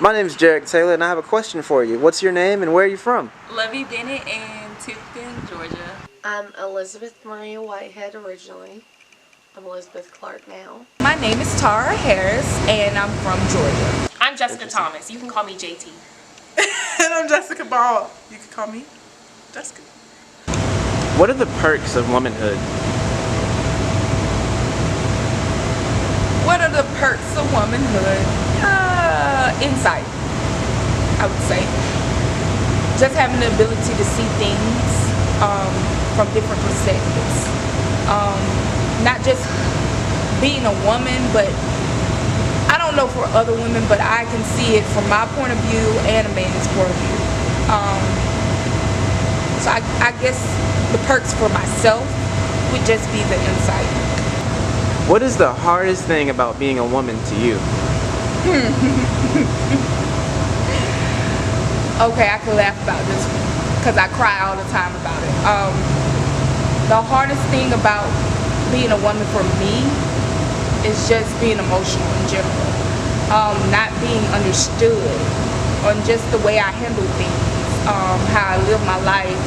My name is Jerrick Taylor, and I have a question for you. What's your name and where are you from? Lovey Bennett in Tifton, Georgia. I'm Elizabeth Maria Whitehead originally. I'm Elizabeth Clark now. My name is Tara Harris, and I'm from Georgia. I'm Jessica Thomas. You can call me JT. And I'm Jessica Ball. You can call me Jessica. What are the perks of womanhood? What are the perks of womanhood? Insight, I would say. Just having the ability to see things from different perspectives. Not just being a woman, but I don't know for other women, but I can see it from my point of view and a man's point of view. So I guess the perks for myself would just be the insight. What is the hardest thing about being a woman to you? Okay, I can laugh about this one because I cry all the time about it. The hardest thing about being a woman for me is just being emotional in general. Not being understood on just the way I handle things, how I live my life,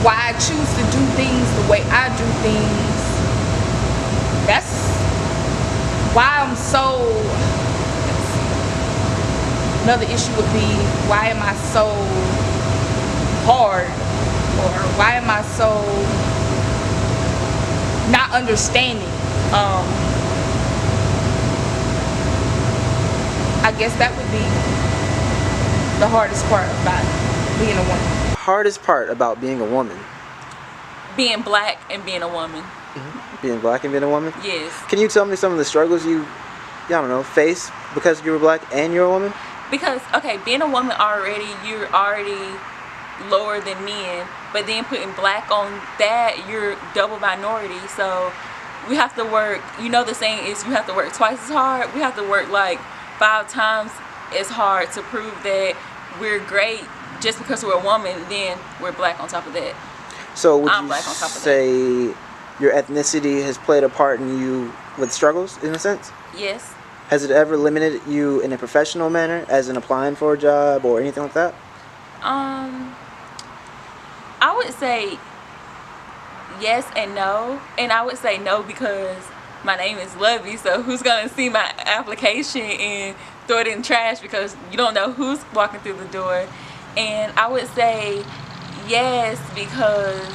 why I choose to do things the way I do things. That's why I'm so... Another issue would be, why am I so hard? Or why am I so not understanding? I guess that would be the hardest part about being a woman. Hardest part about being a woman? Being black and being a woman. Being black and being a woman? Yes. Can you tell me some of the struggles you, I don't know, face because you were black and you're a woman? Because, okay, being a woman already, you're already lower than men, but then putting black on that, you're double minority. So we have to work, you know, the saying is you have to work twice as hard. We have to work like 5 times as hard to prove that we're great just because we're a woman, then we're black on top of that. So would I'm you black on top of say your ethnicity has played a part in you with struggles, in a sense? Yes. Has it ever limited you in a professional manner, as in applying for a job or anything like that? I would say yes and no. And I would say no because my name is Lovey, so who's going to see my application and throw it in the trash because you don't know who's walking through the door? And I would say yes because,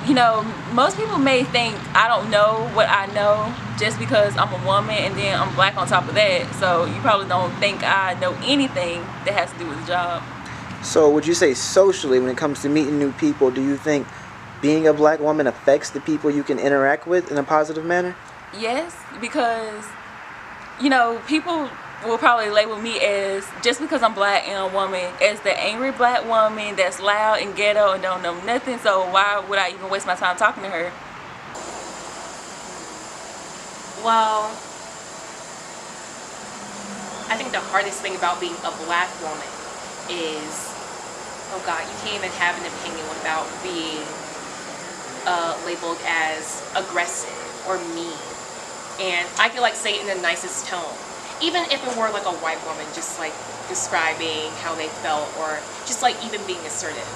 you know, most people may think I don't know what I know just because I'm a woman and then I'm black on top of that. So you probably don't think I know anything that has to do with the job. So would you say socially, when it comes to meeting new people, do you think being a black woman affects the people you can interact with in a positive manner? Yes, because, you know, people will probably label me as, just because I'm black and a woman, as the angry black woman that's loud and ghetto and don't know nothing. So why would I even waste my time talking to her? Well, I think the hardest thing about being a black woman is, oh God, you can't even have an opinion without being labeled as aggressive or mean. And I could like say it in the nicest tone. Even if it were like a white woman just like describing how they felt or just like even being assertive,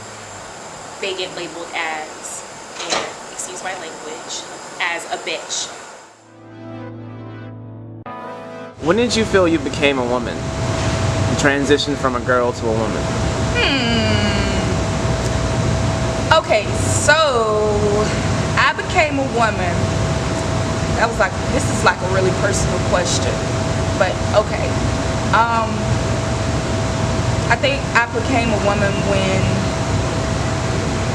they get labeled as, and excuse my language, as a bitch. When did you feel you became a woman? You transitioned from a girl to a woman? Okay, so I became a woman. That was like, this is like a really personal question, but okay. I think I became a woman when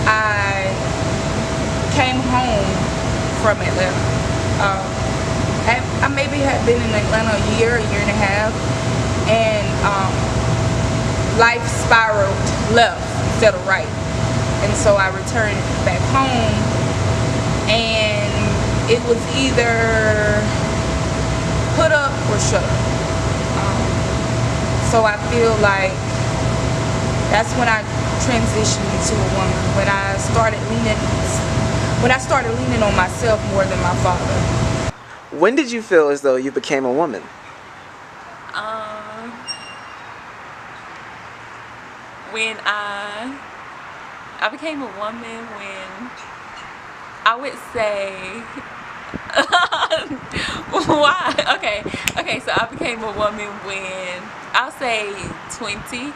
I came home from Atlanta. I maybe had been in Atlanta a year and a half, and life spiraled left instead of right. And so I returned back home, and it was either put up or shut up. So I feel like that's when I transitioned into a woman, when I started leaning on myself more than my father. When did you feel as though you became a woman? when I became a woman when I would say why? Okay, so I became a woman when I'll say 20.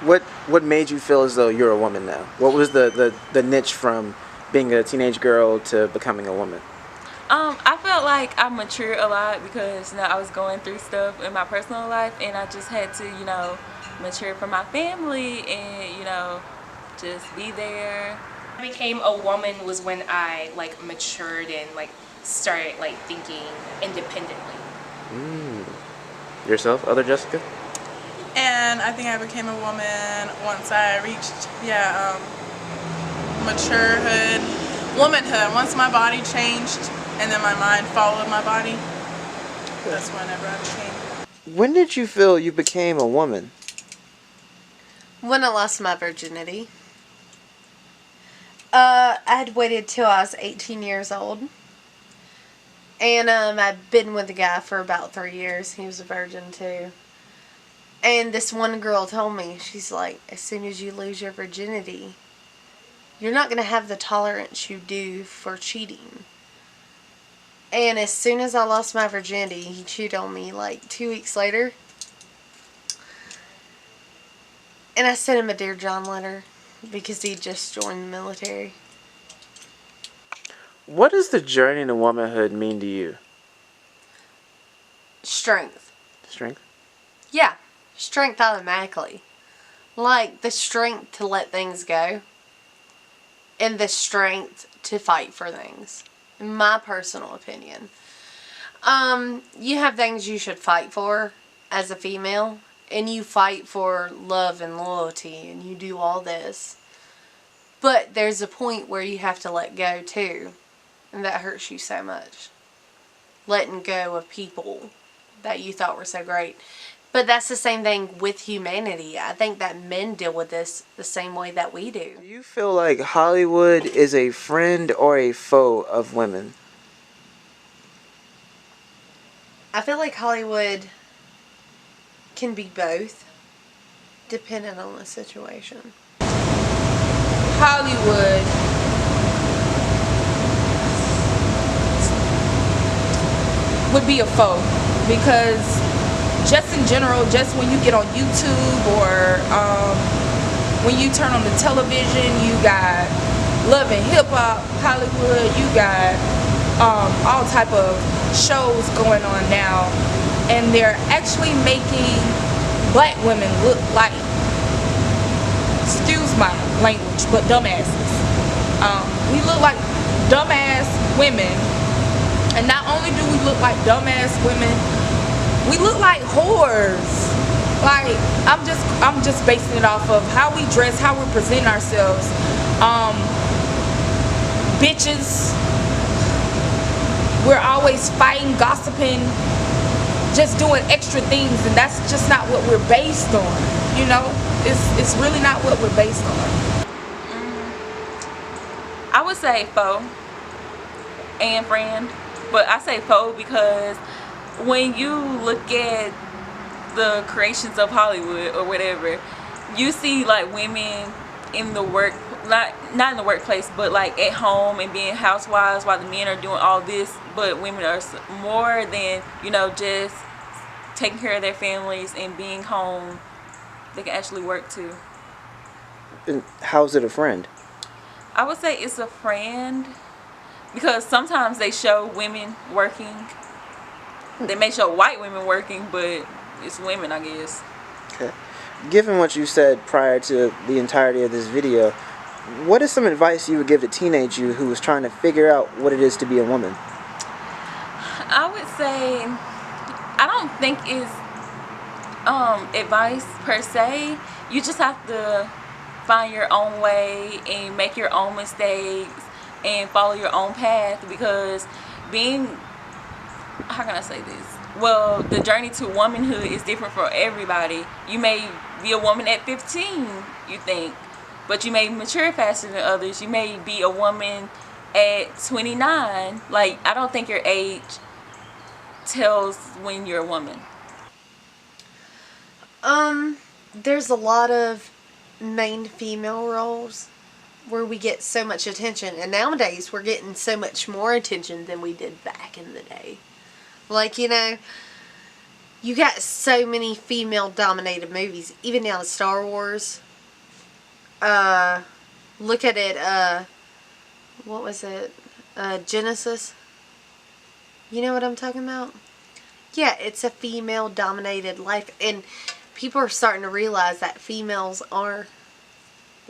What made you feel as though you're a woman now? What was the niche from being a teenage girl to becoming a woman? I felt like I matured a lot because I was going through stuff in my personal life, and I just had to mature for my family and just be there. I became a woman was when I matured and started thinking independently. Yourself, other Jessica? And I think I became a woman once I reached, womanhood. Once my body changed and then my mind followed my body, that's whenever I became. When did you feel you became a woman? When I lost my virginity. I had waited till I was 18 years old. And I'd been with a guy for about 3 years. He was a virgin too. And this one girl told me, she's like, as soon as you lose your virginity, you're not going to have the tolerance you do for cheating. And as soon as I lost my virginity, he cheated on me 2 weeks later. And I sent him a Dear John letter because he just joined the military. What does the journey to womanhood mean to you? Strength. Strength? Yeah. Strength automatically. The strength to let things go. And the strength to fight for things. In my personal opinion. You have things you should fight for as a female. And you fight for love and loyalty. And you do all this. But there's a point where you have to let go too. And that hurts you so much. Letting go of people that you thought were so great. But that's the same thing with humanity. I think that men deal with this the same way that we do. Do you feel like Hollywood is a friend or a foe of women? I feel like Hollywood can be both, depending on the situation. Hollywood would be a foe because just in general, just when you get on YouTube or when you turn on the television, you got Love and Hip Hop, Hollywood, you got all type of shows going on now, and they're actually making black women look like, excuse my language, but dumbasses. We look like dumbass women, and not only do we look like dumbass women, we look like whores. I'm just basing it off of how we dress, how we present ourselves. Bitches. We're always fighting, gossiping, just doing extra things, and that's just not what we're based on. It's really not what we're based on. I would say foe and friend, but I say foe because when you look at the creations of Hollywood or whatever, you see women in the work, not in the workplace, but at home and being housewives while the men are doing all this, but women are more than just taking care of their families and being home. They can actually work too. And how's it a friend? I would say it's a friend because sometimes they show women working. They may show white women working, but it's women, I guess. Okay. Given what you said prior to the entirety of this video, what is some advice you would give to teenage you who is trying to figure out what it is to be a woman? I would say, I don't think it's advice per se. You just have to find your own way and make your own mistakes and follow your own path, because how can I say this? Well, the journey to womanhood is different for everybody. You may be a woman at 15, you think, but you may mature faster than others. You may be a woman at 29. I don't think your age tells when you're a woman. There's a lot of main female roles where we get so much attention, and nowadays we're getting so much more attention than we did back in the day. Like, you know, you got so many female dominated movies, even now Star Wars. Look at it, what was it? Genesis. You know what I'm talking about? Yeah, it's a female dominated life, and people are starting to realize that females are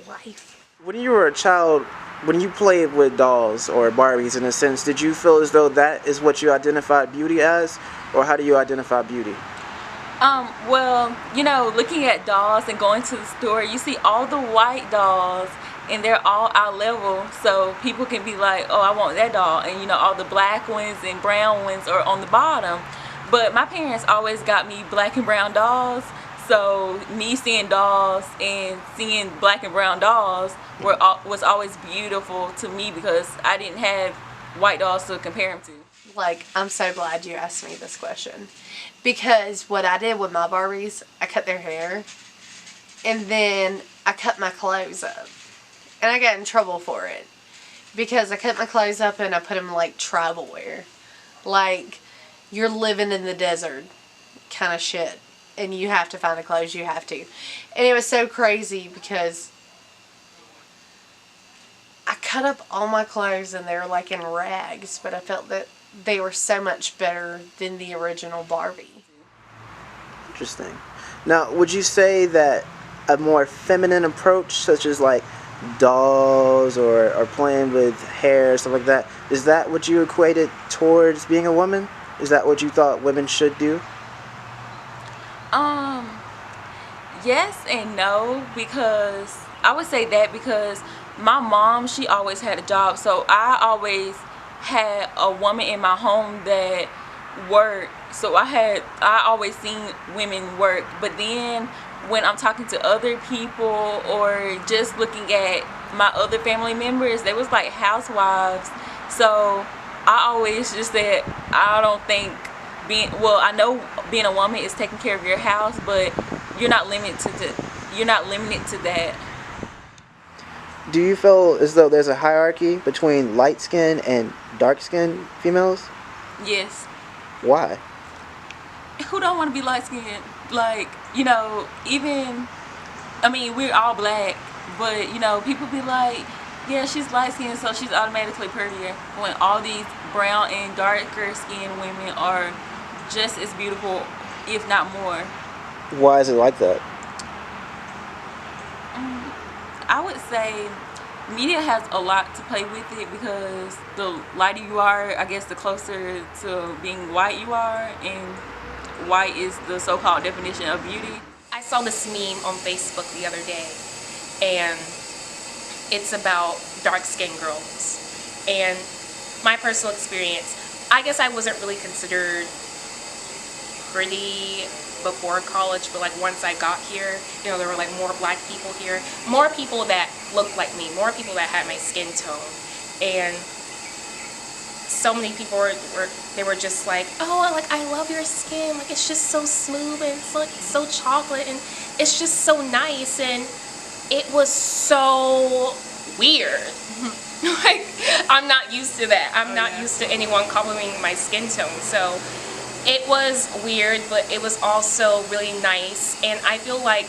life. When you were a child, when you played with dolls or Barbies in a sense, did you feel as though that is what you identified beauty as? Or how do you identify beauty? Well, you know, looking at dolls and going to the store, you see all the white dolls and they're all eye level, so people can be like, oh, I want that doll, and you know, all the black ones and brown ones are on the bottom. But my parents always got me black and brown dolls, so me seeing dolls and seeing black and brown dolls was always beautiful to me because I didn't have white dolls to compare them to. Like, I'm so glad you asked me this question, because what I did with my Barbies, I cut their hair, and then I cut my clothes up, and I got in trouble for it, because I cut my clothes up and I put them like tribal wear, like you're living in the desert kind of shit, and you have to find the clothes you have to. And it was so crazy because I cut up all my clothes and they were like in rags, but I felt that they were so much better than the original Barbie. Interesting. Now, would you say that a more feminine approach, such as like dolls or playing with hair, stuff like that, is that what you equated towards being a woman? Is that what you thought women should do? Yes and no, because I would say that because my mom, she always had a job, so I always had a woman in my home that worked, so I always seen women work. But then when I'm talking to other people or just looking at my other family members, they was like housewives, so I always just said I don't think I know being a woman is taking care of your house, but you're not limited to that. Do you feel as though there's a hierarchy between light-skinned and dark-skinned females? Yes. Why? Who don't want to be light-skinned? Like, you know, even, I mean, we're all black, but, you know, people be like, yeah, she's light-skinned, so she's automatically prettier, when all these brown and darker-skinned women are just as beautiful, if not more. Why is it like that? I would say media has a lot to play with it, because the lighter you are, I guess the closer to being white you are, and white is the so-called definition of beauty. I saw this meme on Facebook the other day, and it's about dark-skinned girls. And my personal experience, I guess I wasn't really considered pretty before college, but like once I got here, you know, there were like more black people here, more people that looked like me, more people that had my skin tone, and so many people were just like, oh, like, I love your skin, like, it's just so smooth and it's like so chocolate and it's just so nice, and it was so weird. Like, I'm not used to that. I'm not used to anyone complimenting my skin tone, so it was weird, but it was also really nice. And I feel like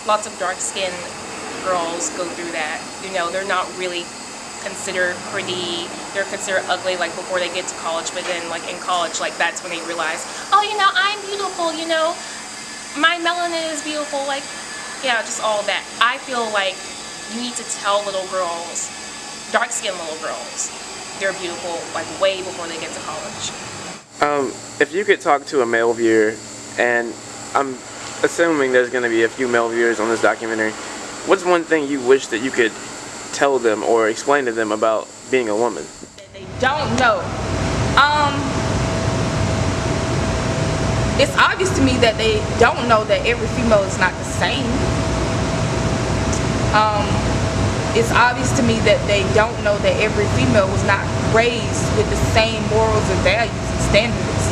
lots of dark-skinned girls go through that. You know, they're not really considered pretty, they're considered ugly like before they get to college, but then like in college, like that's when they realize, oh, you know, I'm beautiful, you know, my melanin is beautiful, like, yeah, just all that. I feel like you need to tell little girls, dark-skinned little girls, they're beautiful like way before they get to college. If you could talk to a male viewer, and I'm assuming there's going to be a few male viewers on this documentary, what's one thing you wish that you could tell them or explain to them about being a woman? They don't know. It's obvious to me that they don't know that every female is not the same. It's obvious to me that they don't know that every female was not raised with the same morals and values and standards.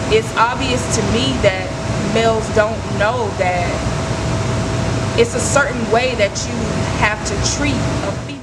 it's obvious to me that males don't know that it's a certain way that you have to treat a female.